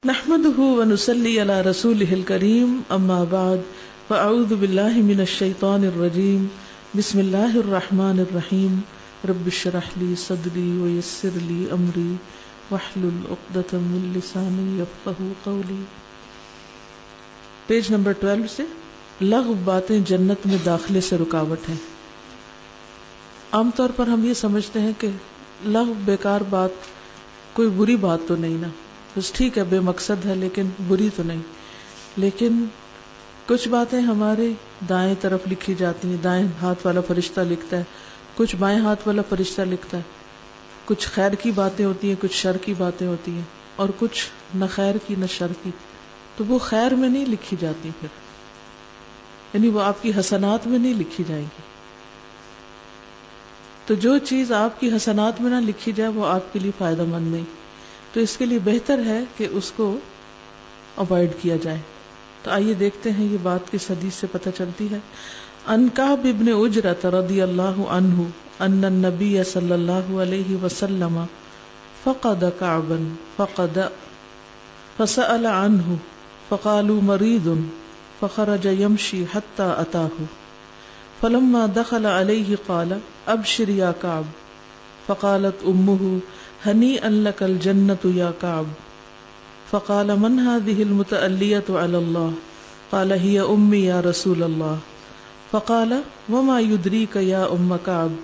نحمده ونصلي على رسوله الكريم اما بعد فاعوذ بالله من الشيطان الرجيم بسم الله الرحمن الرحيم رب اشرح لي صدري ويسر لي امري واحلل عقدة من لساني يفقهوا قولي۔ پیج نمبر 12 سے لغو باتیں جنت میں داخلے سے رکاوٹ ہیں۔ عام طور پر ہم یہ سمجھتے ہیں کہ لغو بیکار بات کوئی بری بات تو نہیں نا، بس ٹھیک ہے بے مقصد ہے لیکن بری تو نہیں۔ لیکن کچھ باتیں ہمارے دائیں طرف لکھی جاتی ہیں، دائیں ہاتھ والا فرشتہ لکھتا ہے، کچھ بائیں ہاتھ والا فرشتہ لکھتا ہے، کچھ خیر کی باتیں ہوتی ہیں، کچھ شر کی باتیں ہوتی ہیں، اور کچھ نہ خیر کی نہ شر کی، تو وہ خیر میں نہیں لکھی جاتی، پھر یعنی وہ آپ کی حسنات میں نہیں لکھی جائیں گی۔ تو جو چیز آپ کی حسنات میں نہ لکھی جائے وہ آپ کے لیے فائدہ مند نہیں، تو اس کے لیے بہتر ہے کہ اس کو اوائڈ کیا جائے۔ تو آئیے دیکھتے ہیں یہ بات کس حدیث سے پتہ چلتی ہے۔ عن کعب بن عجرۃ رضی اللہ عنہ ان النبی صلی اللہ علیہ وسلم فقد کعبا فسأل عنہ فقالوا مريض فخرج يمشي حتى أتاه فلما دخل عليه قال أبشر يا كعب فقالت أمه هنيئا لك الجنة يا كعب فقال من هذه المتألية على الله قال هي أمي يا رسول الله فقال وما يدريك يا أم كعب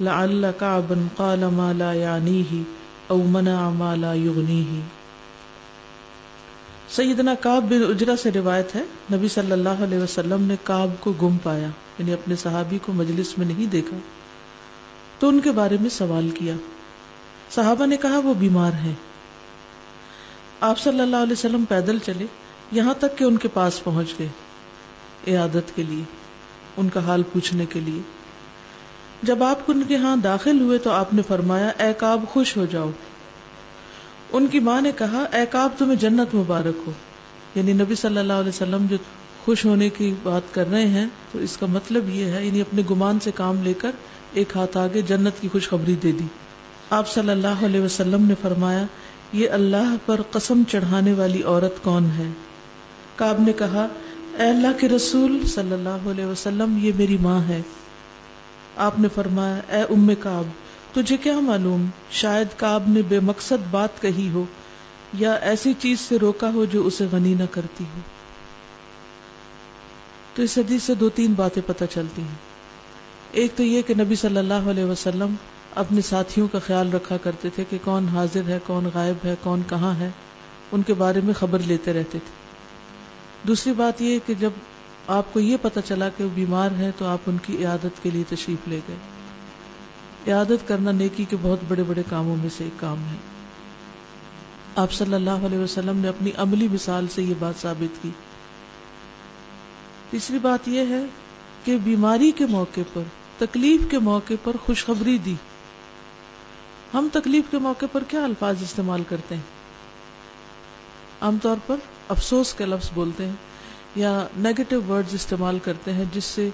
لعل كعبا قال ما لا يعنيه أو منع ما لا يغنيه۔ سیدنا کعب بن عجرہ سے روایت ہے، نبی صلی اللہ علیہ وسلم نے کعب کو گم پایا، یعنی اپنے صحابی کو مجلس میں نہیں دیکھا، تو ان کے بارے میں سوال کیا۔ صحابہ نے کہا وہ بیمار ہیں۔ آپ صلی اللہ علیہ وسلم پیدل چلے یہاں تک کہ ان کے پاس پہنچ گئے عیادت کے لیے، ان کا حال پوچھنے کے لیے۔ جب آپ ان کے ہاں داخل ہوئے تو آپ نے فرمایا اے کعب خوش ہو جاؤ۔ ان کی ماں نے کہا اے کعب تمہیں جنت مبارک ہو، یعنی نبی صلی اللہ علیہ وسلم جو خوش ہونے کی بات کر رہے ہیں تو اس کا مطلب یہ ہے، یعنی اپنے گمان سے کام لے کر ایک ہاتھ آگے جنت کی خوشخبری دے دی۔ آپ صلی اللہ علیہ وسلم نے فرمایا یہ اللہ پر قسم چڑھانے والی عورت کون ہے؟ کعب نے کہا اے اللہ کے رسول صلی اللہ علیہ وسلم یہ میری ماں ہے۔ آپ نے فرمایا اے ام کعب تجھے کیا معلوم، شاید کعب نے بے مقصد بات کہی ہو یا ایسی چیز سے روکا ہو جو اسے غنی نہ کرتی ہو۔ تو اس حدیث سے 2-3 باتیں پتہ چلتی ہیں۔ ایک تو یہ کہ نبی صلی اللہ علیہ وسلم اپنے ساتھیوں کا خیال رکھا کرتے تھے کہ کون حاضر ہے، کون غائب ہے، کون کہاں ہے، ان کے بارے میں خبر لیتے رہتے تھے۔ دوسری بات یہ کہ جب آپ کو یہ پتہ چلا کہ وہ بیمار ہے تو آپ ان کی عیادت کے لیے تشریف لے گئے۔ عیادت کرنا نیکی کے بہت بڑے بڑے کاموں میں سے ایک کام ہے۔ آپ صلی اللہ علیہ وسلم نے اپنی عملی مثال سے یہ بات ثابت کی۔ تیسری بات یہ ہے کہ بیماری کے موقع پر، تکلیف کے موقع پر خوشخبری دی۔ ہم تکلیف کے موقع پر کیا الفاظ استعمال کرتے ہیں؟ عام طور پر افسوس کے لفظ بولتے ہیں یا نیگیٹو ورڈز استعمال کرتے ہیں، جس سے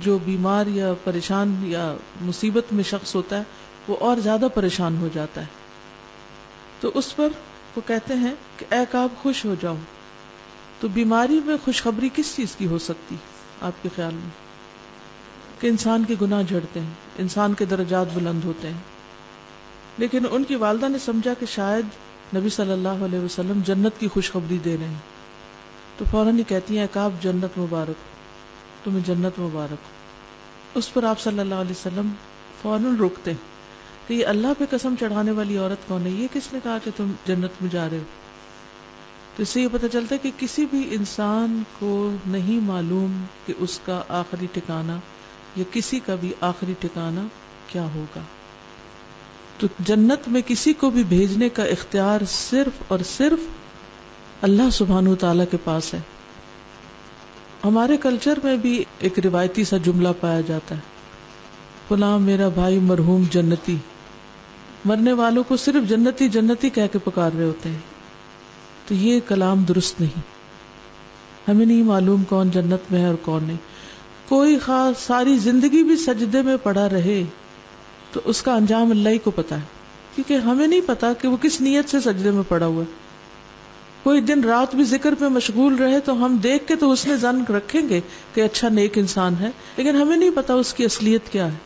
جو بیمار یا پریشان یا مصیبت میں شخص ہوتا ہے وہ اور زیادہ پریشان ہو جاتا ہے۔ تو اس پر وہ کہتے ہیں کہ اے کعب خوش ہو جاؤ۔ تو بیماری میں خوشخبری کس چیز کی ہو سکتی آپ کے خیال میں؟ کہ انسان کے گناہ جھڑتے ہیں، انسان کے درجات بلند ہوتے ہیں۔ لیکن ان کی والدہ نے سمجھا کہ شاید نبی صلی اللہ علیہ وسلم جنت کی خوشخبری دے رہے ہیں، تو فوراً ہی کہتی ہیں کعب جنت مبارک، تمہیں جنت مبارک۔ اس پر آپ صلی اللہ علیہ وسلم فوراً روکتے ہیں کہ یہ اللہ پہ قسم چڑھانے والی عورت کون ہے، یہ کس نے کہا کہ تم جنت میں جا رہے ہو؟ تو اس سے یہ پتہ چلتا ہے کہ کسی بھی انسان کو نہیں معلوم کہ اس کا آخری ٹھکانہ یا کسی کا بھی آخری ٹھکانہ کیا ہوگا۔ تو جنت میں کسی کو بھی بھیجنے کا اختیار صرف اور صرف اللہ سبحانہ وتعالیٰ کے پاس ہے۔ ہمارے کلچر میں بھی ایک روایتی سا جملہ پایا جاتا ہے، فلاں میرا بھائی مرحوم جنتی۔ مرنے والوں کو صرف جنتی جنتی کہہ کے پکار رہے ہوتے ہیں، تو یہ کلام درست نہیں۔ ہمیں نہیں معلوم کون جنت میں ہے اور کون نہیں۔ کوئی خاص ساری زندگی بھی سجدے میں پڑا رہے تو اس کا انجام اللہ ہی کو پتا ہے، کیونکہ ہمیں نہیں پتا کہ وہ کس نیت سے سجدے میں پڑا ہوا ہے۔ کوئی دن رات بھی ذکر پہ مشغول رہے تو ہم دیکھ کے تو حسن ظن رکھیں گے کہ اچھا نیک انسان ہے، لیکن ہمیں نہیں پتا اس کی اصلیت کیا ہے.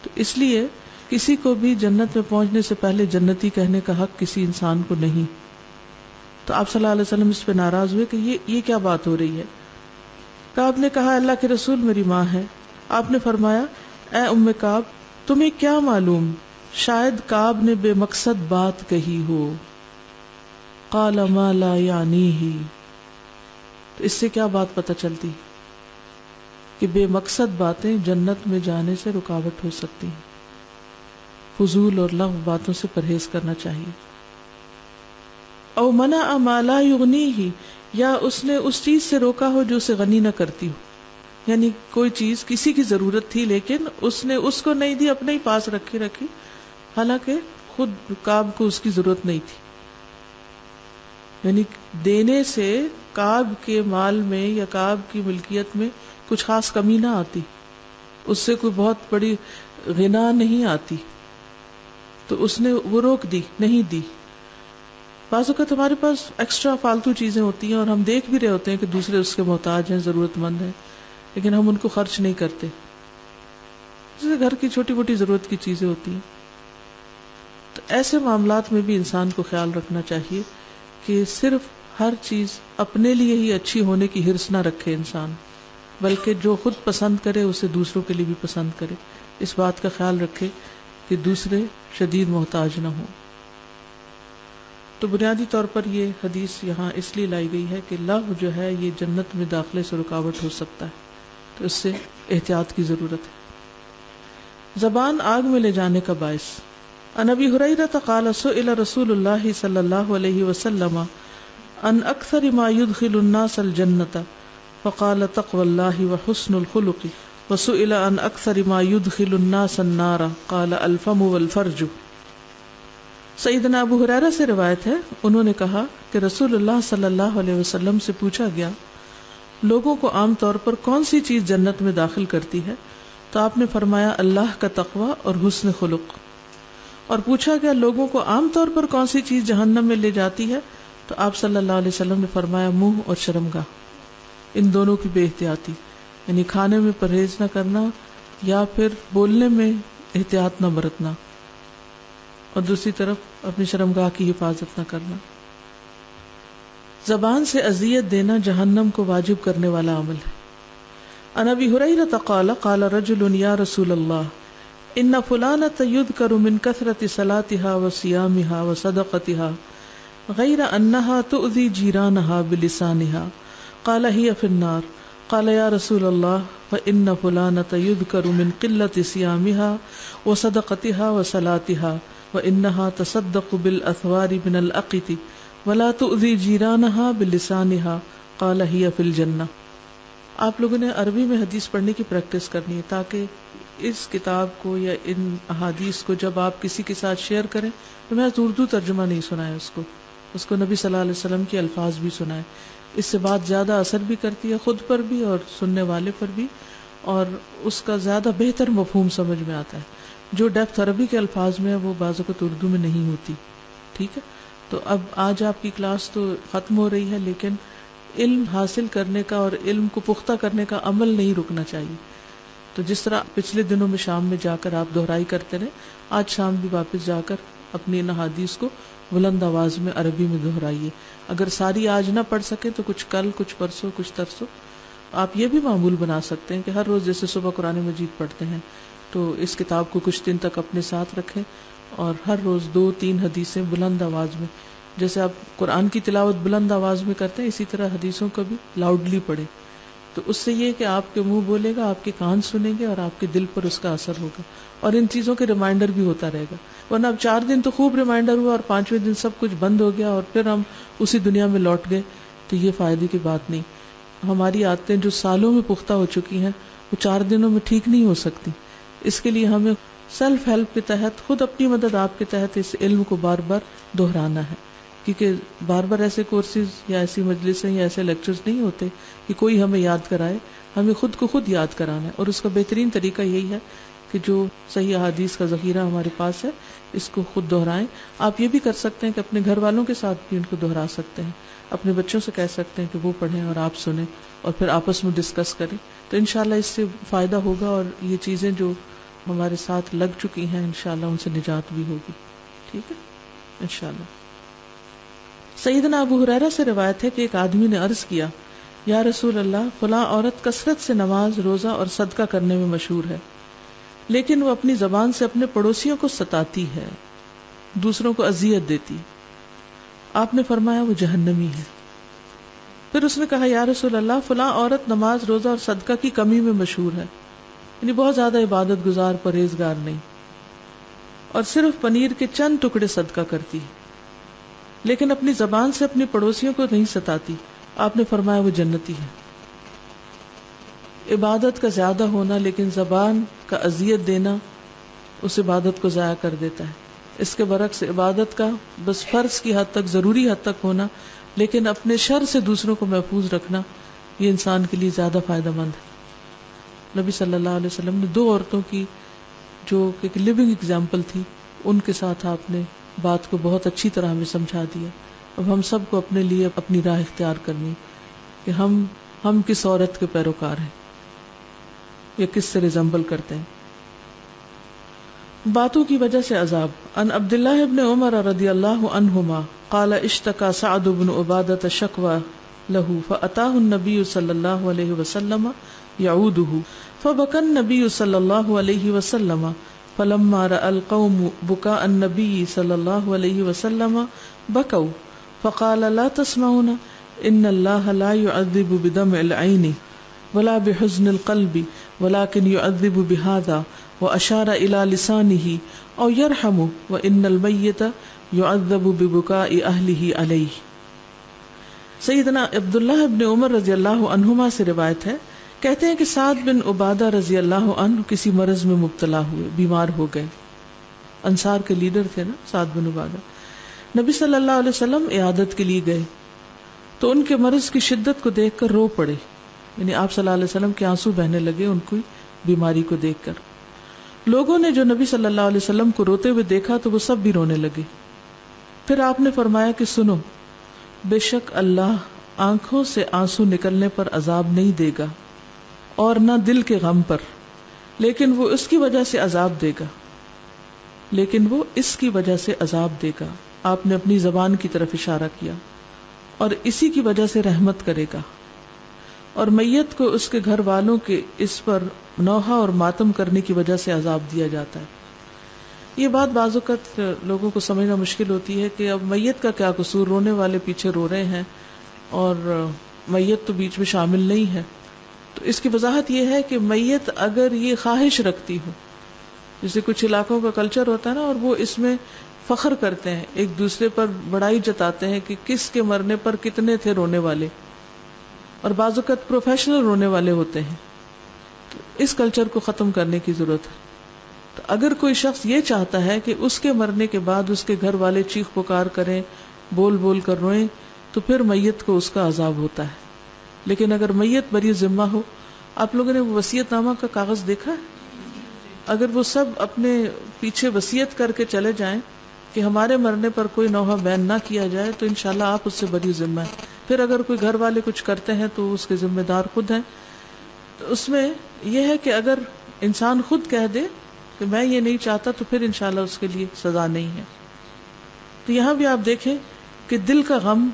تو اس لیے کسی کو بھی جنت میں پہنچنے سے پہلے جنتی کہنے کا حق کسی انسان کو نہیں. تو آپ صلی اللہ علیہ وسلم اس پہ ناراض ہوئے کہ یہ کیا بات ہو رہی ہے. کعب نے کہا اللہ کے رسول میری ماں ہے. آپ نے فرمایا اے ام کعب تمہیں کیا معلوم، شاید کعب نے بے مقصد بات کہی ہو. قال ما لا یعنیہ. تو اس سے کیا بات پتہ چلتی کہ بے مقصد باتیں جنت میں جانے سے رکاوٹ ہو سکتی ہیں. فضول اور لغو باتوں سے پرہیز کرنا چاہیے. او منع ما لا یغنیہ، یا اس نے اس چیز سے روکا ہو جو اسے غنی نہ کرتی ہو. یعنی کوئی چیز کسی کی ضرورت تھی لیکن اس نے اس کو نہیں دی، اپنے ہی پاس رکھی حالانکہ خود کعب کو اس کی ضرورت نہیں تھی. یعنی دینے سے کعب کے مال میں یا کعب کی ملکیت میں کچھ خاص کمی نہ آتی، اس سے کوئی بہت بڑی غنا نہیں آتی. تو اس نے وہ روک دی، نہیں دی. بعض اوقات ہمارے پاس ایکسٹرا فالتو چیزیں ہوتی ہیں اور ہم دیکھ بھی رہے ہوتے ہیں کہ دوسرے اس کے محتاج ہیں، ضرورت مند ہیں، لیکن ہم ان کو خرچ نہیں کرتے. جیسے گھر کی چھوٹی موٹی ضرورت کی چیزیں ہوتی ہیں. تو ایسے معاملات میں بھی انسان کو خیال رکھنا چاہیے کہ صرف ہر چیز اپنے لیے ہی اچھی ہونے کی حرص نہ رکھے انسان، بلکہ جو خود پسند کرے اسے دوسروں کے لیے بھی پسند کرے. اس بات کا خیال رکھے کہ دوسرے شدید محتاج نہ ہوں. تو بنیادی طور پر یہ حدیث یہاں اس لیے لائی گئی ہے کہ لغو جو ہے یہ جنت میں داخلے سے رکاوٹ ہو سکتا ہے، تو اس سے احتیاط کی ضرورت ہے. زبان آگ میں لے جانے کا باعث. عن ابی ہریرہ قال سئل رسول اللہ صلی اللہ علیہ وسلم عن اکثر ما يدخل الناس الجنة فقال تقوى الله وحسن الخلق وسئل عن اکثر ما يدخل الناس النار قال الفم والفرج. سیدنا ابو ہریرہ سے روایت ہے، انہوں نے کہا کہ رسول اللہ صلی اللہ علیہ وسلم سے پوچھا گیا لوگوں کو عام طور پر کون سی چیز جنت میں داخل کرتی ہے، تو آپ نے فرمایا اللہ کا تقوی اور حسن خلق. اور پوچھا گیا لوگوں کو عام طور پر کون سی چیز جہنم میں لے جاتی ہے، تو آپ صلی اللہ علیہ وسلم نے فرمایا منہ اور شرمگاہ. ان دونوں کی بے احتیاطی، یعنی کھانے میں پرہیز نہ کرنا یا پھر بولنے میں احتیاط نہ برتنا، اور دوسری طرف اپنی شرمگاہ کی حفاظت نہ کرنا. زبان سے اذیت دینا جہنم کو واجب کرنے والا عمل ہے. عن ابی ہریرہ قال قال رجل یا رسول اللہ ان فلانة يذكر من كثرة صلاتها وصيامها وصدقتها غير أنها تؤذي جيرانها بلسانها قال هي في النار. قال يا رسول الله فإن فلانة يذكر من قلة صيامها وصدقتها وصلاتها وإنها تصدق بالأثوار من الأقط ولا تؤذي جيرانها بلسانها قال هي في الجنة. آپ لوگوں نے عربی میں حدیث پڑھنے کی پریکٹس کرنی ہے تاکہ اس کتاب کو یا ان احادیث کو جب آپ کسی کے ساتھ شیئر کریں تو میں اردو ترجمہ نہیں سنائے اس کو نبی صلی اللہ علیہ وسلم کے الفاظ بھی سنائے. اس سے بات زیادہ اثر بھی کرتی ہے خود پر بھی اور سننے والے پر بھی، اور اس کا زیادہ بہتر مفہوم سمجھ میں آتا ہے. جو ڈیپتھ عربی کے الفاظ میں ہے وہ بعض اوقات اردو میں نہیں ہوتی. ٹھیک ہے، تو اب آج آپ کی کلاس تو ختم ہو رہی ہے، لیکن علم حاصل کرنے کا اور علم کو پختہ کرنے کا عمل نہیں رکنا چاہیے. تو جس طرح پچھلے دنوں میں شام میں جا کر آپ دہرائی کرتے رہے، آج شام بھی واپس جا کر اپنی ان احادیث کو بلند آواز میں عربی میں دہرائیے. اگر ساری آج نہ پڑھ سکیں تو کچھ کل، کچھ پرسوں، کچھ ترسوں. آپ یہ بھی معمول بنا سکتے ہیں کہ ہر روز جیسے صبح قرآن مجید پڑھتے ہیں تو اس کتاب کو کچھ دن تک اپنے ساتھ رکھیں اور ہر روز 2-3 حدیثیں بلند آواز میں، جیسے آپ قرآن کی تلاوت بلند آواز میں کرتے ہیں اسی طرح حدیثوں کو بھی لاؤڈلی پڑھیں. تو اس سے یہ کہ آپ کے منہ بولے گا، آپ کے کان سنیں گے اور آپ کے دل پر اس کا اثر ہوگا، اور ان چیزوں کے ریمائنڈر بھی ہوتا رہے گا. ورنہ اب 4 دن تو خوب ریمائنڈر ہوا اور 5ویں دن سب کچھ بند ہو گیا اور پھر ہم اسی دنیا میں لوٹ گئے، تو یہ فائدے کی بات نہیں. ہماری عادتیں جو سالوں میں پختہ ہو چکی ہیں وہ 4 دنوں میں ٹھیک نہیں ہو سکتی. اس کے لیے ہمیں سیلف ہیلپ کے تحت، خود اپنی مدد آپ کے تحت اس علم کو بار بار دہرانا ہے، کیونکہ بار بار ایسے کورسز یا ایسی مجلسیں یا ایسے لیکچرز نہیں ہوتے کہ کوئی ہمیں یاد کرائے. ہمیں خود کو خود یاد کرانا ہے، اور اس کا بہترین طریقہ یہی ہے کہ جو صحیح احادیث کا ذخیرہ ہمارے پاس ہے اس کو خود دہرائیں. آپ یہ بھی کر سکتے ہیں کہ اپنے گھر والوں کے ساتھ بھی ان کو دہرا سکتے ہیں, اپنے بچوں سے کہہ سکتے ہیں کہ وہ پڑھیں اور آپ سنیں اور پھر آپس میں ڈسکس کریں. تو انشاءاللہ اس سے فائدہ ہوگا اور یہ چیزیں جو ہمارے ساتھ لگ چکی ہیں انشاءاللہ ان سے نجات بھی ہوگی. ٹھیک ہے انشاءاللہ. سیدنا ابو ہریرہ سے روایت ہے کہ ایک آدمی نے عرض کیا, یا رسول اللہ, فلاں عورت کثرت سے نماز, روزہ اور صدقہ کرنے میں مشہور ہے, لیکن وہ اپنی زبان سے اپنے پڑوسیوں کو ستاتی ہے, دوسروں کو اذیت دیتی. آپ نے فرمایا وہ جہنمی ہے. پھر اس نے کہا, یا رسول اللہ, فلاں عورت نماز, روزہ اور صدقہ کی کمی میں مشہور ہے, یعنی بہت زیادہ عبادت گزار, پرہیزگار نہیں, اور صرف پنیر کے چند ٹکڑے صدقہ کرتی, لیکن اپنی زبان سے اپنی پڑوسیوں کو نہیں ستاتی. آپ نے فرمایا وہ جنتی ہے. عبادت کا زیادہ ہونا لیکن زبان کا اذیت دینا اس عبادت کو ضائع کر دیتا ہے. اس کے برعکس عبادت کا بس فرض کی حد تک, ضروری حد تک ہونا, لیکن اپنے شر سے دوسروں کو محفوظ رکھنا, یہ انسان کے لیے زیادہ فائدہ مند ہے. نبی صلی اللہ علیہ وسلم نے 2 عورتوں کی جو ایک لیونگ ایگزامپل تھی, ان کے ساتھ آپ نے بات کو بہت اچھی طرح ہمیں سمجھا دیا. اب ہم سب کو اپنے لیے اپنی راہ اختیار کرنی کہ ہم کس عورت کے پیروکار ہیں یا کس سے ریزمبل کرتے ہیں. باتوں کی وجہ سے عذاب. ان عبداللہ ابن عمر رضی اللہ عنہما قال اشتکا سعد بن عبادۃ شکوى له فأتاه النبي صلی اللہ علیہ وسلم يعوده فبكى النبي صلی اللہ علیہ وسلم فلما رأى القوم بكاء النبي صلی اللہ علیہ وسلم بكوا فقال لا تسمعون ان الله لا يعذب بدمع العين ولا بحزن القلب ولكن يعذب بهذا واشار الى لسانه او يرحم وان الميت يعذب ببكاء اهله عليه. سیدنا عبداللہ ابن عمر رضی اللہ عنہما سے روایت ہے, کہتے ہیں کہ سعد بن عبادہ رضی اللہ عنہ کسی مرض میں مبتلا ہوئے, بیمار ہو گئے. انصار کے لیڈر تھے نا سعد بن عبادہ. نبی صلی اللہ علیہ وسلم عیادت کے لیے گئے تو ان کے مرض کی شدت کو دیکھ کر رو پڑے, یعنی آپ صلی اللہ علیہ وسلم کے آنسو بہنے لگے ان کی بیماری کو دیکھ کر. لوگوں نے جو نبی صلی اللہ علیہ وسلم کو روتے ہوئے دیکھا تو وہ سب بھی رونے لگے. پھر آپ نے فرمایا کہ سنو, بے شک اللہ آنکھوں سے آنسو نکلنے پر عذاب نہیں دے گا اور نہ دل کے غم پر, لیکن وہ اس کی وجہ سے عذاب دے گا. آپ نے اپنی زبان کی طرف اشارہ کیا, اور اسی کی وجہ سے رحمت کرے گا, اور میت کو اس کے گھر والوں کے اس پر نوحہ اور ماتم کرنے کی وجہ سے عذاب دیا جاتا ہے. یہ بات بعض اوقات لوگوں کو سمجھنا مشکل ہوتی ہے کہ اب میت کا کیا قصور, رونے والے پیچھے رو رہے ہیں اور میت تو بیچ میں شامل نہیں ہے. تو اس کی وضاحت یہ ہے کہ میت اگر یہ خواہش رکھتی ہو, جیسے کچھ علاقوں کا کلچر ہوتا ہے نا, اور وہ اس میں فخر کرتے ہیں, ایک دوسرے پر بڑائی جتاتے ہیں کہ کس کے مرنے پر کتنے تھے رونے والے, اور بعض اوقات پروفیشنل رونے والے ہوتے ہیں. تو اس کلچر کو ختم کرنے کی ضرورت ہے. تو اگر کوئی شخص یہ چاہتا ہے کہ اس کے مرنے کے بعد اس کے گھر والے چیخ پکار کریں, بول بول کر روئیں, تو پھر میت کو اس کا عذاب ہوتا ہے. لیکن اگر میت بری ذمہ ہو, آپ لوگوں نے وہ وصیت نامہ کا کاغذ دیکھا ہے, اگر وہ سب اپنے پیچھے وصیت کر کے چلے جائیں کہ ہمارے مرنے پر کوئی نوحہ بیان نہ کیا جائے, تو انشاءاللہ آپ اس سے بری ذمہ ہے. پھر اگر کوئی گھر والے کچھ کرتے ہیں تو اس کے ذمہ دار خود ہیں. تو اس میں یہ ہے کہ اگر انسان خود کہہ دے کہ میں یہ نہیں چاہتا, تو پھر انشاءاللہ اس کے لیے سزا نہیں ہے. تو یہاں بھی آپ دیکھیں کہ دل کا غم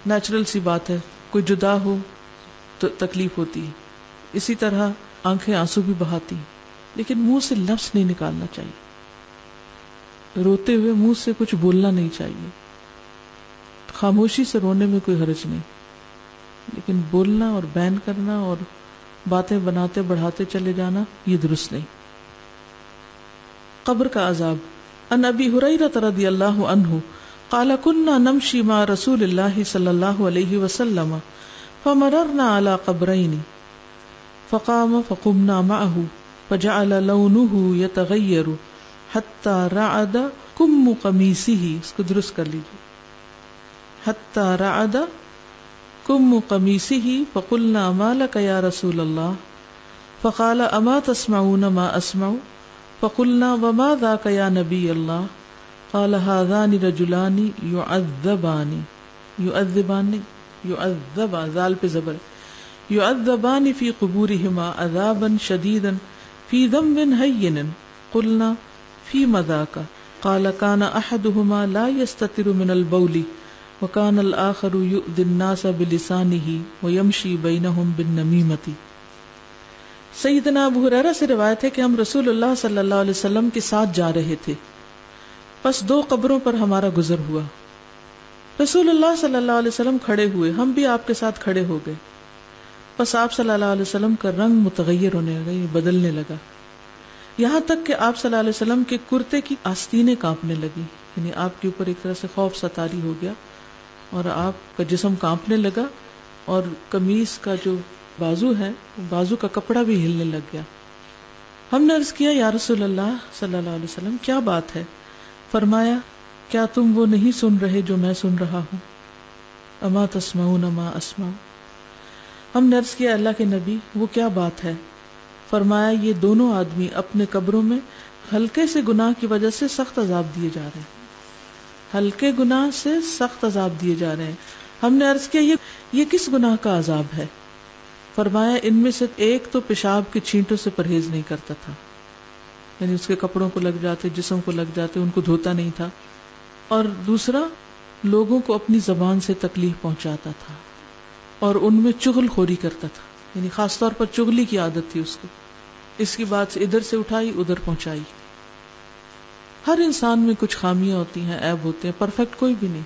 نیچرل سی بات ہے, کوئی جدا ہو تو تکلیف ہوتی ہے, اسی طرح آنکھیں آنسو بھی بہاتی, لیکن منہ سے لفظ نہیں نکالنا چاہیے. روتے ہوئے منہ سے کچھ بولنا نہیں چاہیے. خاموشی سے رونے میں کوئی حرج نہیں, لیکن بولنا اور بیان کرنا اور باتیں بناتے بڑھاتے چلے جانا یہ درست نہیں. قبر کا عذاب. ان ابی ہریرہ رضی اللہ عنہ قال كنا نمشي مع رسول الله صلی اللہ علیہ وسلم فمررنا على قبرين فقام فقمنا معه فجعل لونه يتغير حتى رعد كم قميصه, اس کو درست کر لیجیے, حتى رعد كم قميصه فقلنا ما لك يا رسول الله فقال اما تسمعون ما اسمع فقلنا وما ذاك یا نبی اللہ قال هذان رجلان يعذبان ذال پہ زبر يعذبان في قبورهما عذابا شديدا في ذنب هين قلنا فيما ذاك قال كان احدهما لا يستتر من البول وكان الاخر يؤذي الناس بلسانه ويمشي بينهم بالنميمة. سیدنا ابو ہریرہ سے روایت ہے کہ ہم رسول اللہ صلی اللہ علیہ وسلم کے ساتھ جا رہے تھے، پس دو قبروں پر ہمارا گزر ہوا. رسول اللہ صلی اللہ علیہ وسلم کھڑے ہوئے، ہم بھی آپ کے ساتھ کھڑے ہو گئے. پس آپ صلی اللہ علیہ وسلم کا رنگ متغیر ہونے لگا، یہ بدلنے لگا، یہاں تک کہ آپ صلی اللہ علیہ وسلم کے کرتے کی آستینیں کانپنے لگی، یعنی آپ کے اوپر ایک طرح سے خوف ستاری ہو گیا اور آپ کا جسم کانپنے لگا، اور قمیص کا جو بازو ہے بازو کا کپڑا بھی ہلنے لگ گیا. ہم نے عرض کیا یا رسول اللہ صلی اللہ علیہ وسلم کیا بات ہے؟ فرمایا کیا تم وہ نہیں سن رہے جو میں سن رہا ہوں؟ اما تسمعون ما اسمع. ہم نے عرض کیا اللہ کے نبی وہ کیا بات ہے؟ فرمایا یہ دونوں آدمی اپنے قبروں میں ہلکے سے گناہ کی وجہ سے سخت عذاب دیے جا رہے ہیں، ہلکے گناہ سے سخت عذاب دیے جا رہے ہیں. ہم نے عرض کیا یہ کس گناہ کا عذاب ہے؟ فرمایا ان میں سے ایک تو پیشاب کے چھینٹوں سے پرہیز نہیں کرتا تھا، یعنی اس کے کپڑوں کو لگ جاتے، جسم کو لگ جاتے، ان کو دھوتا نہیں تھا، اور دوسرا لوگوں کو اپنی زبان سے تکلیف پہنچاتا تھا اور ان میں چغل خوری کرتا تھا، یعنی خاص طور پر چغلی کی عادت تھی اس کو، اس کی بات سے ادھر سے اٹھائی ادھر پہنچائی. ہر انسان میں کچھ خامیاں ہوتی ہیں، عیب ہوتے ہیں، پرفیکٹ کوئی بھی نہیں،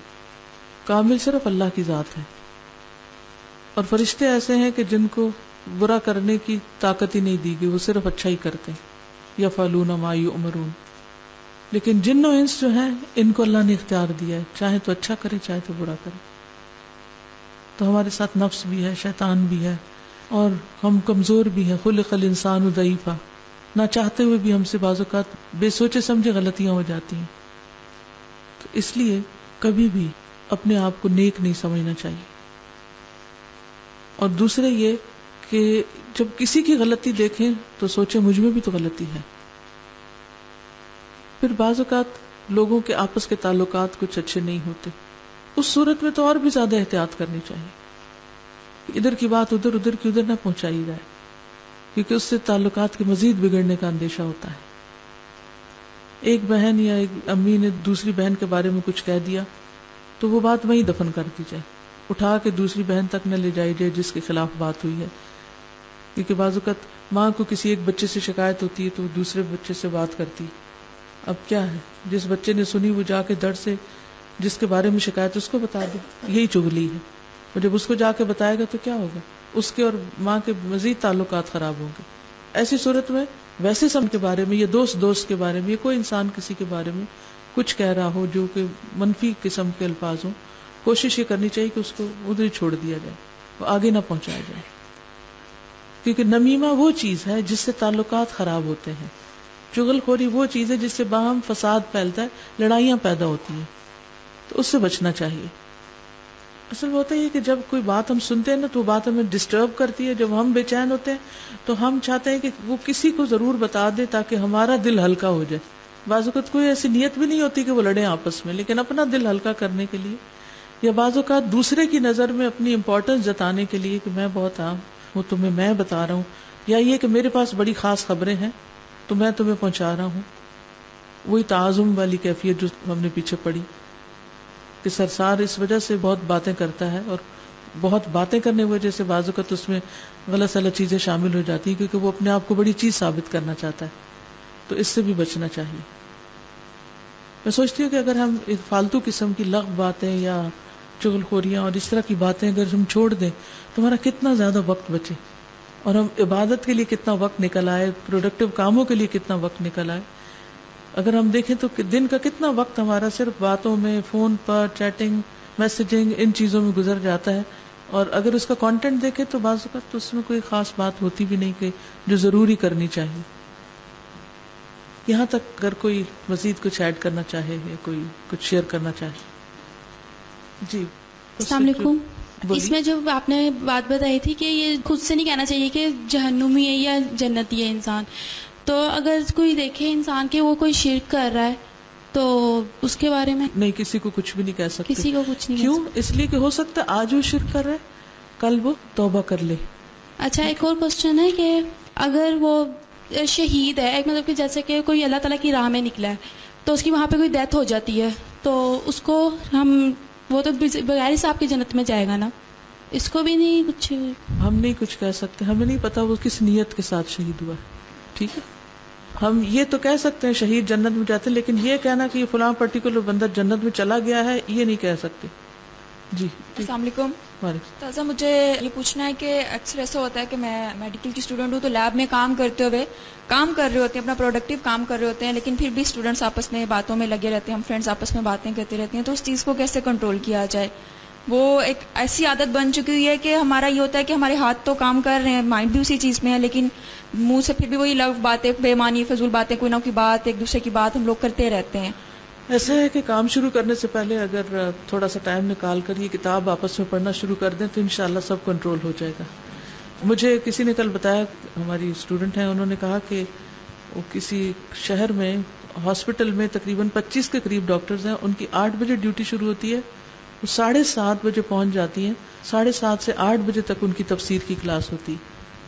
کامل صرف اللہ کی ذات ہے. اور فرشتے ایسے ہیں کہ جن کو برا کرنے کی طاقت ہی نہیں دی گئی، وہ صرف اچھا ہی کرتے ہیں، یفعلون ما یؤمرون. لیکن جن و انس جو ہیں ان کو اللہ نے اختیار دیا ہے، چاہے تو اچھا کرے چاہے تو برا کرے. تو ہمارے ساتھ نفس بھی ہے، شیطان بھی ہے، اور ہم کمزور بھی ہیں. خلق الانسان ضعیفا، نہ چاہتے ہوئے بھی ہم سے بعض اوقات بے سوچے سمجھے غلطیاں ہو جاتی ہیں. تو اس لیے کبھی بھی اپنے آپ کو نیک نہیں سمجھنا چاہیے. اور دوسرے یہ کہ جب کسی کی غلطی دیکھیں تو سوچیں مجھ میں بھی تو غلطی ہے. پھر بعض اوقات لوگوں کے آپس کے تعلقات کچھ اچھے نہیں ہوتے، اس صورت میں تو اور بھی زیادہ احتیاط کرنی چاہیے، ادھر کی بات ادھر، ادھر کی ادھر نہ پہنچائی جائے، کیونکہ اس سے تعلقات کے مزید بگڑنے کا اندیشہ ہوتا ہے. ایک بہن یا ایک امی نے دوسری بہن کے بارے میں کچھ کہہ دیا تو وہ بات وہیں دفن کر دی جائے، اٹھا کے دوسری بہن تک نہ لے جائی جائے جس کے خلاف بات ہوئی ہے. کیونکہ بعض اوقات ماں کو کسی ایک بچے سے شکایت ہوتی ہے تو وہ دوسرے بچے سے بات کرتی. اب کیا ہے، جس بچے نے سنی وہ جا کے دڑ سے جس کے بارے میں شکایت اس کو بتا دے، یہی چغلی ہے. اور جب اس کو جا کے بتائے گا تو کیا ہوگا، اس کے اور ماں کے مزید تعلقات خراب ہوں گے. ایسی صورت میں ویسے سم کے بارے میں یا دوست کے بارے میں یا کوئی انسان کسی کے بارے میں کچھ کہہ رہا ہو جو کہ منفی قسم کے الفاظ ہوں، کوشش یہ کرنی چاہیے کہ اس کو ادھر ہی چھوڑ دیا جائے، وہ آگے نہ پہنچایا جائے. کیونکہ نمیمہ وہ چیز ہے جس سے تعلقات خراب ہوتے ہیں، چغل خوری وہ چیز ہے جس سے باہم فساد پھیلتا ہے، لڑائیاں پیدا ہوتی ہیں، تو اس سے بچنا چاہیے. اصل میں ہوتا ہے کہ جب کوئی بات ہم سنتے ہیں نا تو وہ بات ہمیں ڈسٹرب کرتی ہے، جب ہم بے چین ہوتے ہیں تو ہم چاہتے ہیں کہ وہ کسی کو ضرور بتا دے تاکہ ہمارا دل ہلکا ہو جائے. بعض اوقات کوئی ایسی نیت بھی نہیں ہوتی کہ وہ لڑیں آپس میں، لیکن اپنا دل ہلکا کرنے کے لیے یا بعض اوقات دوسرے کی نظر میں اپنی امپورٹنس جتانے کے لیے کہ میں بہت عام ہوں، تمہیں میں بتا رہا ہوں، یا یہ کہ میرے پاس بڑی خاص خبریں ہیں تو میں تمہیں پہنچا رہا ہوں. وہی تعظم والی کیفیت جو ہم نے پیچھے پڑھی کہ سرسار اس وجہ سے بہت باتیں کرتا ہے، اور بہت باتیں کرنے کی وجہ سے بعض اوقات اس میں غلط سلط چیزیں شامل ہو جاتی ہیں کیونکہ وہ اپنے آپ کو بڑی چیز ثابت کرنا چاہتا ہے. تو اس سے بھی بچنا چاہیے. میں سوچتی ہوں کہ اگر ہم فالتو قسم کی لغو باتیں یا چغل خوریاں اور اس طرح کی باتیں اگر ہم چھوڑ دیں تو ہمارا کتنا زیادہ وقت بچے، اور ہم عبادت کے لیے کتنا وقت نکل آئے، پروڈکٹیو کاموں کے لیے کتنا وقت نکل آئے. اگر ہم دیکھیں تو دن کا کتنا وقت ہمارا صرف باتوں میں، فون پر، چیٹنگ، میسیجنگ، ان چیزوں میں گزر جاتا ہے. اور اگر اس کا کانٹینٹ دیکھیں تو بعض اوقات تو اس میں کوئی خاص بات ہوتی بھی نہیں کہ جو ضروری کرنی چاہیے. یہاں تک اگر کوئی مزید کچھ ایڈ کرنا چاہے یا کوئی کچھ شیئر کرنا چاہے. جی السلام علیکم. اس میں جو آپ نے بات بتائی تھی کہ یہ خود سے نہیں کہنا چاہیے کہ جہنمی ہے یا جنتی ہے انسان، تو تو اگر کوئی دیکھے انسان کہ وہ کوئی شرک کر رہا ہے تو اس کے بارے میں نہیں، کسی کو کچھ بھی نہیں کہہ سکتے. کسی کو کچھ نہیں کیوں؟ اس لیے کہ ہو سکتا ہے آج وہ شرک کر رہا ہے، کل وہ توبہ کر لے. اچھا، ایک اور کوشچن ہے کہ اگر وہ شہید ہے، ایک مطلب کہ جیسے کہ کوئی اللہ تعالیٰ کی راہ میں نکلا ہے تو اس کی وہاں پہ کوئی ڈیتھ ہو جاتی ہے تو اس کو وہ تو بغیر حساب کی جنت میں جائے گا نا، اس کو بھی نہیں کچھ؟ ہم نہیں کچھ کہہ سکتے، ہمیں نہیں پتا وہ کس نیت کے ساتھ شہید ہوا ہے. ٹھیک ہے، ہم یہ تو کہہ سکتے ہیں شہید جنت میں جاتے ہیں، لیکن یہ کہنا کہ یہ فلاں پرٹیکولر بندہ جنت میں چلا گیا ہے یہ نہیں کہہ سکتے. جی السلام علیکم. تازہ مجھے یہ پوچھنا ہے کہ اکثر ایسا ہوتا ہے کہ میں میڈیکل کی اسٹوڈنٹ ہوں تو لیب میں کام کرتے ہوئے کام کر رہے ہوتے ہیں، اپنا پروڈکٹیو کام کر رہے ہوتے ہیں، لیکن پھر بھی اسٹوڈنٹس آپس میں باتوں میں لگے رہتے ہیں، ہم فرینڈس آپس میں باتیں کرتے رہتے ہیں، تو اس چیز کو کیسے کنٹرول کیا جائے؟ وہ ایک ایسی عادت بن چکی ہوئی ہے کہ ہمارا یہ ہوتا ہے کہ ہمارے ہاتھ تو کام کر رہے ہیں، مائنڈ بھی اسی چیز میں ہے، لیکن منہ سے پھر بھی وہی لفظ باتیں، بے معنی فضول باتیں، کوئی نہ کوئی بات ایک دوسرے کی بات ہم لوگ کرتے رہتے ہیں. ایسا ہے کہ کام شروع کرنے سے پہلے اگر تھوڑا سا ٹائم نکال کر یہ کتاب آپس میں پڑھنا شروع کر دیں تو انشاءاللہ سب کنٹرول ہو جائے گا. مجھے کسی نے کل بتایا، ہماری اسٹوڈنٹ ہیں، انہوں نے کہا کہ وہ کسی شہر میں ہاسپٹل میں تقریباً 25 کے قریب ڈاکٹرز ہیں، ان کی 8 بجے ڈیوٹی شروع ہوتی ہے، وہ 7:30 بجے پہنچ جاتی ہیں، 7:30 سے 8 بجے تک ان کی تفسیر کی کلاس ہوتی،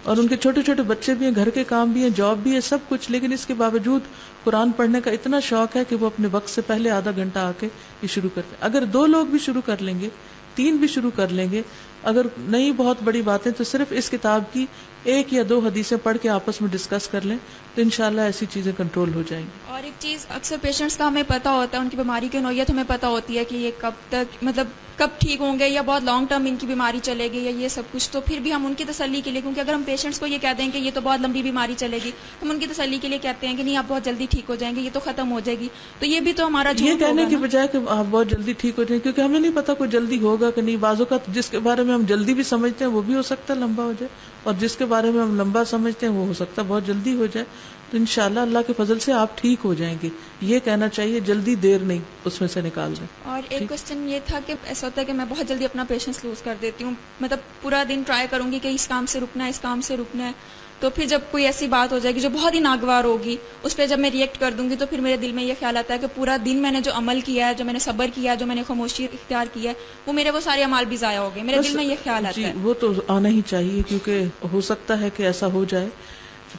اور ان کے چھوٹے چھوٹے بچے بھی ہیں، گھر کے کام بھی ہیں، جاب بھی ہے، سب کچھ، لیکن اس کے باوجود قرآن پڑھنے کا اتنا شوق ہے کہ وہ اپنے وقت سے پہلے آدھا گھنٹہ آ کے یہ شروع کرتے ہیں. اگر 2 لوگ بھی شروع کر لیں گے، 3 بھی شروع کر لیں گے، اگر نہیں بہت بڑی باتیں تو صرف اس کتاب کی 1 یا 2 حدیثیں پڑھ کے آپس میں ڈسکس کر لیں تو انشاءاللہ ایسی چیزیں کنٹرول ہو جائیں گی. اور ایک چیز اکثر پیشنٹس کا ہمیں پتہ ہوتا ہے، ان کی بیماری کی نوعیت ہمیں پتہ ہوتی ہے کہ یہ کب تک مطلب کب ٹھیک ہوں گے یا بہت لانگ ٹرم ان کی بیماری چلے گی یا یہ سب کچھ، تو پھر بھی ہم ان کی تسلی کے لیے، کیونکہ اگر ہم پیشنٹس کو یہ کہہ دیں کہ یہ تو بہت لمبی بیماری چلے گی، ہم ان کی تسلی کے لیے کہتے ہیں کہ نہیں آپ بہت جلدی ٹھیک ہو جائیں گے، یہ تو ختم ہو جائے گی، تو یہ بھی تو ہمارا یہ جھوٹ کہنے ہوگا کی نا. بجائے کہ آپ بہت جلدی ٹھیک ہو جائیں، کیونکہ ہمیں نہیں پتا کوئی جلدی ہوگا کہ نہیں. بعض اوقات جس کے بارے میں ہم جلدی بھی سمجھتے ہیں وہ بھی ہو سکتا ہے لمبا ہو جائے، اور جس کے بارے میں ہم لمبا سمجھتے ہیں وہ ہو سکتا ہے بہت جلدی ہو جائے. تو انشاءاللہ اللہ کے فضل سے آپ ٹھیک ہو جائیں گے، یہ کہنا چاہیے، جلدی دیر نہیں اس میں سے نکال دیں. اور ایک کوشچن یہ تھا کہ ایسا ہوتا ہے کہ میں بہت جلدی اپنا پیشنس لوز کر دیتی ہوں، مطلب پورا دن ٹرائی کروں گی کہ اس کام سے رکنا ہے، اس کام سے رکنا ہے، تو پھر جب کوئی ایسی بات ہو جائے گی جو بہت ہی ناگوار ہوگی، اس پہ جب میں ریئیکٹ کر دوں گی تو پھر میرے دل میں یہ خیال آتا ہے کہ پورا دن میں نے جو عمل کیا ہے، جو میں نے صبر کیا ہے، جو میں نے خاموشی اختیار کی ہے، وہ میرے وہ سارے عمال بھی ضائع ہو گئے. میرے دل میں یہ خیال آتا جی ہے. وہ تو آنا ہی چاہیے، کیونکہ ہو سکتا ہے کہ ایسا ہو جائے.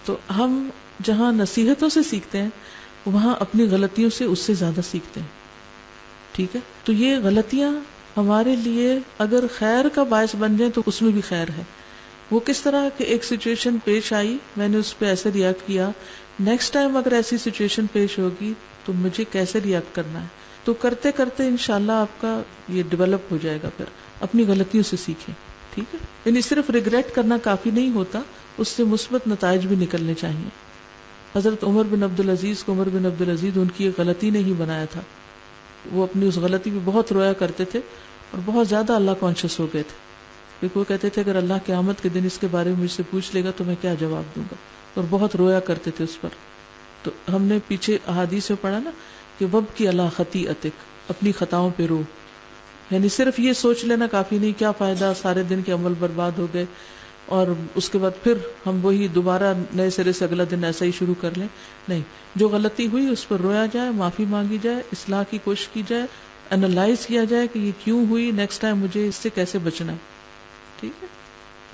تو ہم جہاں نصیحتوں سے سیکھتے ہیں وہاں اپنی غلطیوں سے اس سے زیادہ سیکھتے ہیں. ٹھیک ہے، تو یہ غلطیاں ہمارے لیے اگر خیر کا باعث بن جائیں تو اس میں بھی خیر ہے. وہ کس طرح کہ ایک سچویشن پیش آئی، میں نے اس پہ ایسے ریاکٹ کیا، نیکسٹ ٹائم اگر ایسی سچویشن پیش ہوگی تو مجھے کیسے ریاکٹ کرنا ہے. تو کرتے کرتے انشاءاللہ آپ کا یہ ڈیولپ ہو جائے گا. پھر اپنی غلطیوں سے سیکھیں. ٹھیک ہے، یعنی صرف ریگریٹ کرنا کافی نہیں ہوتا، اس سے مثبت نتائج بھی نکلنے چاہیے. حضرت عمر بن عبدالعزیز کو عمر بن عبدالعزیز ان کی ایک غلطی نے ہی بنایا تھا. وہ اپنی اس غلطی پہ بہت رویا کرتے تھے اور بہت زیادہ اللہ کانشیس ہو گئے تھے، کیونکہ وہ کہتے تھے اگر اللہ قیامت کے دن اس کے بارے میں مجھ سے پوچھ لے گا تو میں کیا جواب دوں گا، اور بہت رویا کرتے تھے اس پر. تو ہم نے پیچھے احادیث میں پڑھا نا کہ وب کی اللہ خطیئتک، اپنی خطاؤں پہ رو. یعنی صرف یہ سوچ لینا کافی نہیں، کیا فائدہ، سارے دن کے عمل برباد ہو گئے، اور اس کے بعد پھر ہم وہی دوبارہ نئے سرے سے اگلا دن ایسا ہی شروع کر لیں. نہیں، جو غلطی ہوئی اس پر رویا جائے، معافی مانگی جائے، اصلاح کی کوشش کی جائے، انالائز کیا جائے کہ یہ کیوں ہوئی، نیکسٹ ٹائم مجھے اس سے کیسے بچنا ہے. ٹھیک ہے.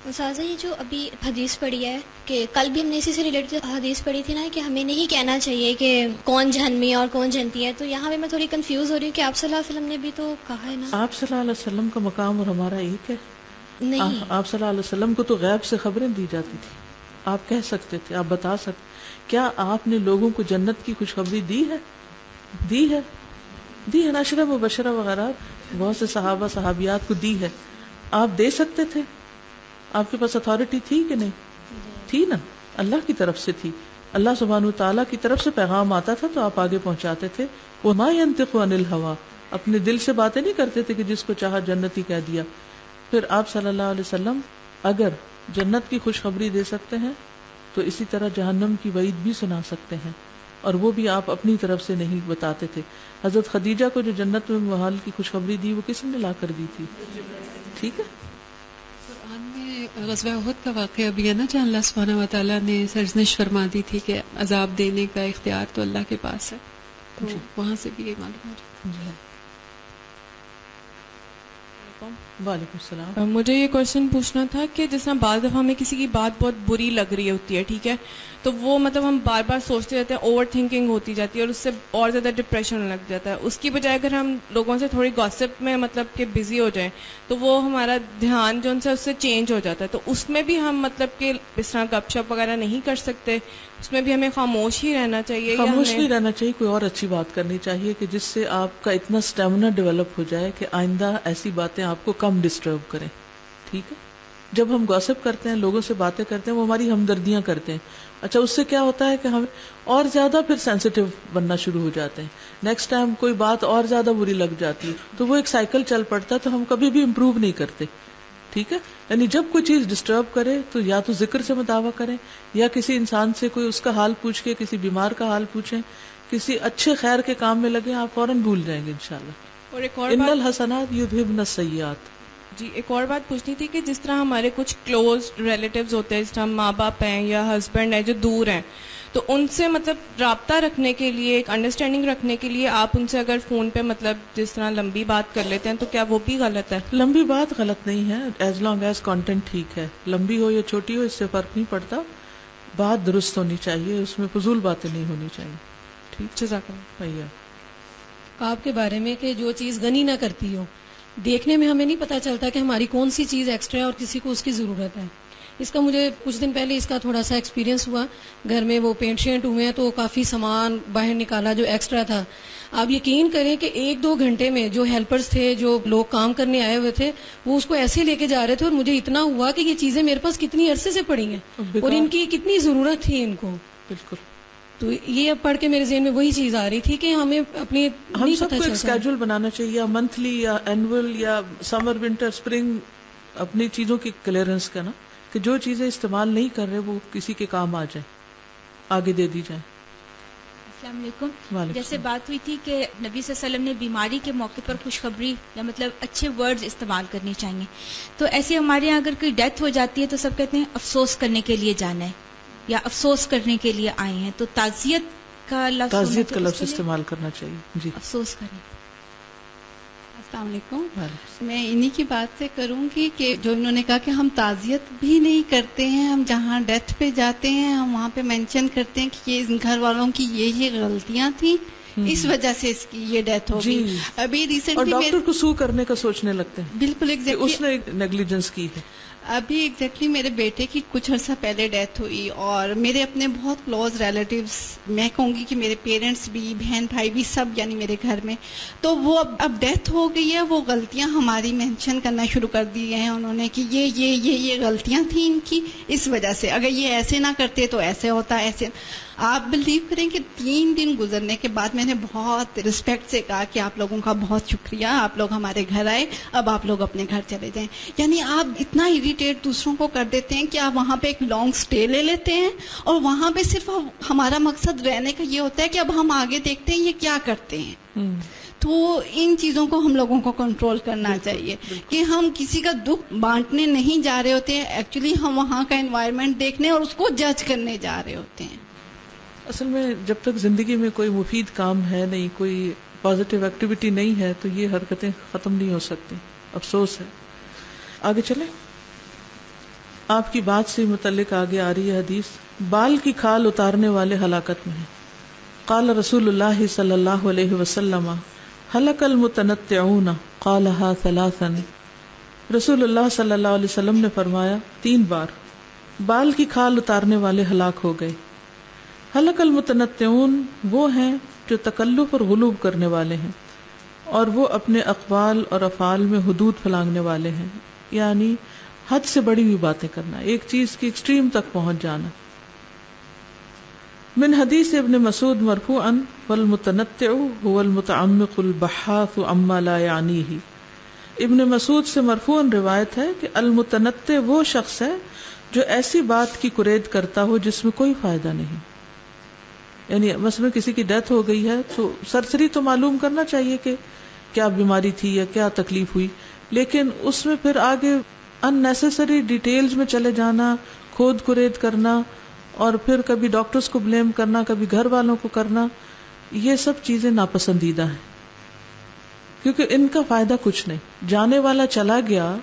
استاذہ یہ جو ابھی حدیث پڑھی ہے کہ کل بھی ہم نے اسی سے ریلیٹڈ حدیث پڑھی تھی نا کہ ہمیں نہیں کہنا چاہیے کہ کون جہنمی اور کون جنتی ہے، تو یہاں پہ میں تھوڑی کنفیوز ہو رہی ہوں کہ آپ صلی اللہ علیہ وسلم نے بھی تو کہا ہے نا. آپ صلی اللہ علیہ وسلم کا مقام اور ہمارا ایک ہے. نہیں، آپ صلی اللہ علیہ وسلم کو تو غیب سے خبریں دی جاتی تھی، آپ کہہ سکتے تھے، آپ بتا سکتے. کیا آپ نے لوگوں کو جنت کی خوشخبری دی ہے؟ دی ہے، دی ہے. عشرہ مبشرہ وغیرہ بہت سے صحابہ صحابیات کو دی ہے. آپ دے سکتے تھے، آپ کے پاس اتھارٹی تھی کہ نہیں تھی؟ نا، اللہ کی طرف سے تھی. اللہ سبحانہ وتعالیٰ کی طرف سے پیغام آتا تھا تو آپ آگے پہنچاتے تھے. وَمَا يَنطِقُ عَنِ الْهَوَىٰ، اپنے دل سے باتیں نہیں کرتے تھے کہ جس کو چاہا جنتی کہہ دیا. پھر آپ صلی اللہ علیہ وسلم اگر جنت کی خوشخبری دے سکتے ہیں تو اسی طرح جہنم کی وعید بھی سنا سکتے ہیں، اور وہ بھی آپ اپنی طرف سے نہیں بتاتے تھے. حضرت خدیجہ کو جو جنت میں محال کی خوشخبری دی وہ کس نے لا کر دی تھی؟ ٹھیک ہے. قرآن میں غزوہ احد کا واقعہ بھی ہے نا، جہاں اللہ سبحانہ و تعالیٰ نے سرزنش فرما دی تھی کہ عذاب دینے کا اختیار تو اللہ کے پاس ہے، تو وہاں سے بھی یہ معلوم ہو جاتا ہے. وعلیکم السلام. مجھے یہ کوشچن پوچھنا تھا کہ جس طرح بعض دفعہ ہمیں کسی کی بات بہت بری لگ رہی ہوتی ہے، ٹھیک ہے، تو وہ مطلب ہم بار بار سوچتے رہتے ہیں، اوور تھنکنگ ہوتی جاتی ہے اور اس سے اور زیادہ ڈپریشن لگ جاتا ہے. اس کی بجائے اگر ہم لوگوں سے تھوڑی گاسپ میں مطلب کہ بزی ہو جائیں تو وہ ہمارا دھیان جو ان سے اس سے چینج ہو جاتا ہے. تو اس میں بھی ہم مطلب کہ اس طرح گپ شپ وغیرہ نہیں کر سکتے، اس میں بھی ہمیں خاموش ہی رہنا چاہیے. خاموش نہیں رہنا چاہیے، کوئی اور اچھی بات کرنی چاہیے کہ جس سے آپ کا اتنا اسٹیمنا ڈیولپ ہو جائے کہ آئندہ ایسی باتیں آپ کو کم ڈسٹرب کریں. ٹھیک ہے، جب ہم گاسپ کرتے ہیں، لوگوں سے باتیں کرتے ہیں، وہ ہماری ہمدردیاں کرتے ہیں. اچھا، اس سے کیا ہوتا ہے کہ ہم اور زیادہ پھر سینسیٹیو بننا شروع ہو جاتے ہیں. نیکسٹ ٹائم کوئی بات اور زیادہ بری لگ جاتی ہے تو وہ ایک سائیکل چل پڑتا ہے، تو ہم کبھی بھی امپروو نہیں کرتے. ٹھیک ہے، یعنی جب کوئی چیز ڈسٹرب کرے تو یا تو ذکر سے مداوع کریں، یا کسی انسان سے کوئی اس کا حال پوچھ کے، کسی بیمار کا حال پوچھیں، کسی اچھے خیر کے کام میں لگیں، آپ فوراً بھول جائیں گے انشاءاللہ. اور ایک اور ان الحسنات یذہبن السیئات. جی، ایک اور بات پوچھنی تھی کہ جس طرح ہمارے کچھ کلوز ریلیٹیوز ہوتے ہیں، جس طرح ماں باپ ہیں یا ہسبینڈ ہیں جو دور ہیں، تو ان سے مطلب رابطہ رکھنے کے لیے، ایک انڈرسٹینڈنگ رکھنے کے لیے آپ ان سے اگر فون پہ مطلب جس طرح لمبی بات کر لیتے ہیں تو کیا وہ بھی غلط ہے؟ لمبی بات غلط نہیں ہے، ایز لانگ ایز کانٹینٹ ٹھیک ہے. لمبی ہو یا چھوٹی ہو اس سے فرق نہیں پڑتا، بات درست ہونی چاہیے، اس میں فضول باتیں نہیں ہونی چاہیے. ٹھیک، جزاک اللہ. بھیا آپ کے بارے میں کہ جو چیز غنی نہ کرتی ہو، دیکھنے میں ہمیں نہیں پتہ چلتا کہ ہماری کون سی چیز ایکسٹرا ہے اور کسی کو اس کی ضرورت ہے. اس کا مجھے کچھ دن پہلے اس کا تھوڑا سا ایکسپیرینس ہوا. گھر میں وہ پینٹ شینٹ ہوئے ہیں تو کافی سامان باہر نکالا جو ایکسٹرا تھا. آپ یقین کریں کہ 1-2 گھنٹے میں جو ہیلپرز تھے، جو لوگ کام کرنے آئے ہوئے تھے، وہ اس کو ایسے لے کے جا رہے تھے اور مجھے اتنا ہوا کہ یہ چیزیں میرے پاس کتنی عرصے سے پڑی ہیں اور ان کی کتنی ضرورت تھی ان کو. بالکل. تو یہ اب پڑھ کے میرے ذہن میں وہی چیز آ رہی تھی کہ ہمیں اپنی ہم سب کو ایک اسکیجول بنانا چاہیے، یا منتھلی یا اینول یا سمر ونٹر اسپرنگ، اپنی چیزوں کی کلیئرنس کا نا، کہ جو چیزیں استعمال نہیں کر رہے وہ کسی کے کام آ جائیں، آگے دے دی جائیں. السلام علیکم. جیسے بات ہوئی تھی کہ نبی صلی اللہ علیہ وسلم نے بیماری کے موقع پر خوشخبری یا مطلب اچھے ورڈز استعمال کرنے چاہیے، تو ایسے ہمارے یہاں اگر کوئی ڈیتھ ہو جاتی ہے تو سب کہتے ہیں افسوس کرنے کے لیے جانا ہے یا افسوس کرنے کے لیے آئے ہیں، تو تعزیت کا لفظ استعمال کرنا چاہیے. جی، افسوس کریں. السلام علیکم. میں انہی کی بات سے کروں گی کہ جو انہوں نے کہا کہ ہم تعزیت بھی نہیں کرتے ہیں، ہم جہاں ڈیتھ پہ جاتے ہیں ہم وہاں پہ مینشن کرتے ہیں کہ یہ گھر والوں کی یہ غلطیاں تھیں، اس وجہ سے اس کی یہ ڈیتھ ہو گئی. ابھی ریسنٹلی ڈاکٹر کو سو کرنے کا سوچنے لگتے ہیں. بالکل ایگزیکٹلی، اس نے نیگلیجنس کی ہے. ابھی ایگزیکٹلی میرے بیٹے کی کچھ عرصہ پہلے ڈیتھ ہوئی، اور میرے اپنے بہت کلوز ریلیٹیوز، میں کہوں گی کہ میرے پیرنٹس بھی، بہن بھائی بھی، سب یعنی میرے گھر میں، تو وہ اب ڈیتھ ہو گئی ہے، وہ غلطیاں ہماری مینشن کرنا شروع کر دی ہیں انہوں نے کہ یہ غلطیاں تھیں ان کی، اس وجہ سے اگر یہ ایسے نہ کرتے تو ایسے ہوتا، ایسے. آپ بلیو کریں کہ 3 دن گزرنے کے بعد میں نے بہت رسپیکٹ سے کہا کہ آپ لوگوں کا بہت شکریہ، آپ لوگ ہمارے گھر آئے، اب آپ لوگ اپنے گھر چلے جائیں. یعنی آپ اتنا اریٹیٹ دوسروں کو کر دیتے ہیں کہ آپ وہاں پہ ایک لانگ سٹے لے لیتے ہیں، اور وہاں پہ صرف ہمارا مقصد رہنے کا یہ ہوتا ہے کہ اب ہم آگے دیکھتے ہیں یہ کیا کرتے ہیں. تو ان چیزوں کو ہم لوگوں کو کنٹرول کرنا چاہیے کہ ہم کسی کا دکھ بانٹنے نہیں جا رہے ہوتے ہیں، ایکچولی ہم وہاں کا انوائرمنٹ دیکھنے اور اس کو جج کرنے جا رہے ہوتے ہیں. اصل میں جب تک زندگی میں کوئی مفید کام ہے نہیں، کوئی پازیٹیو ایکٹیویٹی نہیں ہے، تو یہ حرکتیں ختم نہیں ہو سکتی. افسوس ہے. آگے چلیں. آپ کی بات سے متعلق آگے آ رہی ہے حدیث، بال کی کھال اتارنے والے ہلاکت میں ہیں. قال رسول اللہ صلی اللہ علیہ وسلم ہلک المتنطعون قالها ثلاثا. رسول اللہ صلی اللہ علیہ وسلم نے فرمایا 3 بار بال کی کھال اتارنے والے ہلاک ہو گئے. ہلک المتنطعون وہ ہیں جو تکلف اور غلوب کرنے والے ہیں، اور وہ اپنے اقوال اور افعال میں حدود پھلانگنے والے ہیں، یعنی حد سے بڑی ہوئی باتیں کرنا، ایک چیز کی ایکسٹریم تک پہنچ جانا. من حدیث ابن مسعود مرفوعا والمتنطع هو المتعمق البحاث عما لا يعنيه. ابن مسعود سے مرفوعا روایت ہے کہ المتنطع وہ شخص ہے جو ایسی بات کی کرید کرتا ہو جس میں کوئی فائدہ نہیں. یعنی مثلا کسی کی ڈیتھ ہو گئی ہے تو سرسری تو معلوم کرنا چاہیے کہ کیا بیماری تھی یا کیا تکلیف ہوئی، لیکن اس میں پھر آگے ان نیسیسری ڈیٹیلز میں چلے جانا، کھود کرید کرنا، اور پھر کبھی ڈاکٹرز کو بلیم کرنا، کبھی گھر والوں کو کرنا، یہ سب چیزیں ناپسندیدہ ہیں، کیونکہ ان کا فائدہ کچھ نہیں. جانے والا چلا گیا،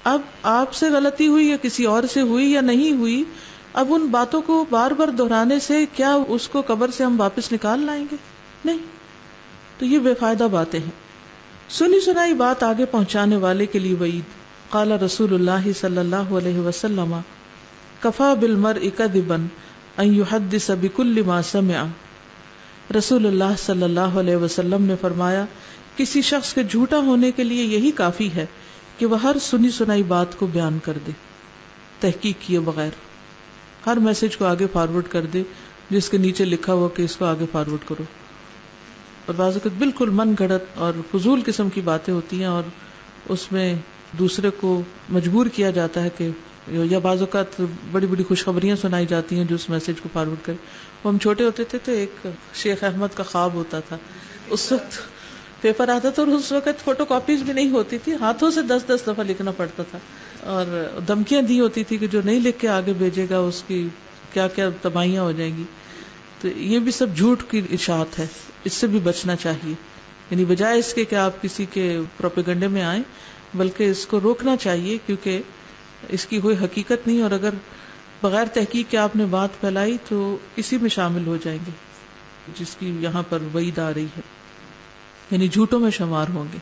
اب آپ سے غلطی ہوئی یا کسی اور سے ہوئی یا نہیں ہوئی، اب ان باتوں کو بار بار دہرانے سے کیا اس کو قبر سے ہم واپس نکال لائیں گے؟ نہیں. تو یہ بے فائدہ باتیں ہیں. سنی سنائی بات آگے پہنچانے والے کے لیے وعید. قال رسول اللہ صلی اللہ علیہ وسلم کفا بالمرء کذبا ان یحدث بکل ما سمع. رسول اللہ صلی اللہ علیہ وسلم نے فرمایا کسی شخص کے جھوٹا ہونے کے لیے یہی کافی ہے کہ وہ ہر سنی سنائی بات کو بیان کر دے، تحقیق کیے بغیر ہر میسج کو آگے فارورڈ کر دے جس کے نیچے لکھا ہوا کہ اس کو آگے فارورڈ کرو. اور بعض اوقات بالکل من گھڑت اور فضول قسم کی باتیں ہوتی ہیں، اور اس میں دوسرے کو مجبور کیا جاتا ہے کہ، یا بعض اوقات بڑی بڑی خوشخبریاں سنائی جاتی ہیں جو اس میسج کو فارورڈ کرے. وہ ہم چھوٹے ہوتے تھے تو ایک شیخ احمد کا خواب ہوتا تھا، اس وقت پیپر آتا تھا اور اس وقت فوٹو کاپیز بھی نہیں ہوتی تھی، ہاتھوں سے 10 دفعہ لکھنا پڑتا تھا، اور دھمکیاں دی ہوتی تھی کہ جو نہیں لکھ کے آگے بھیجے گا اس کی کیا کیا تباہیاں ہو جائیں گی. تو یہ بھی سب جھوٹ کی اشاعت ہے، اس سے بھی بچنا چاہیے. یعنی بجائے اس کے کہ آپ کسی کے پروپیگنڈے میں آئیں، بلکہ اس کو روکنا چاہیے، کیونکہ اس کی کوئی حقیقت نہیں، اور اگر بغیر تحقیق کے آپ نے بات پھیلائی تو اسی میں شامل ہو جائیں گے جس کی یہاں پر وعید آ رہی ہے، یعنی جھوٹوں میں شمار ہوں گے.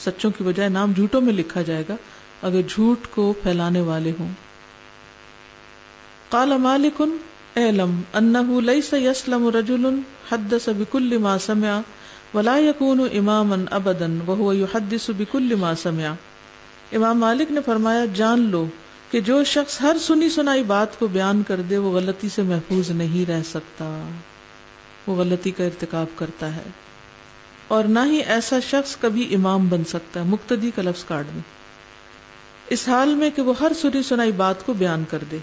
سچوں کی بجائے نام جھوٹوں میں لکھا جائے گا اگر جھوٹ کو پھیلانے والے ہوں. قال مالک اعلم انه ليس يسلم رجل حدث بكل ما سمع ولا يكون اماما ابدا وهو يحدث بكل ما سمع. امام مالک نے فرمایا جان لو کہ جو شخص ہر سنی سنائی بات کو بیان کر دے وہ غلطی سے محفوظ نہیں رہ سکتا، وہ غلطی کا ارتکاب کرتا ہے، اور نہ ہی ایسا شخص کبھی امام بن سکتا ہے. مقتدی کا لفظ کاٹ دیں، اس حال میں کہ وہ ہر سنی سنائی بات کو بیان کر دے.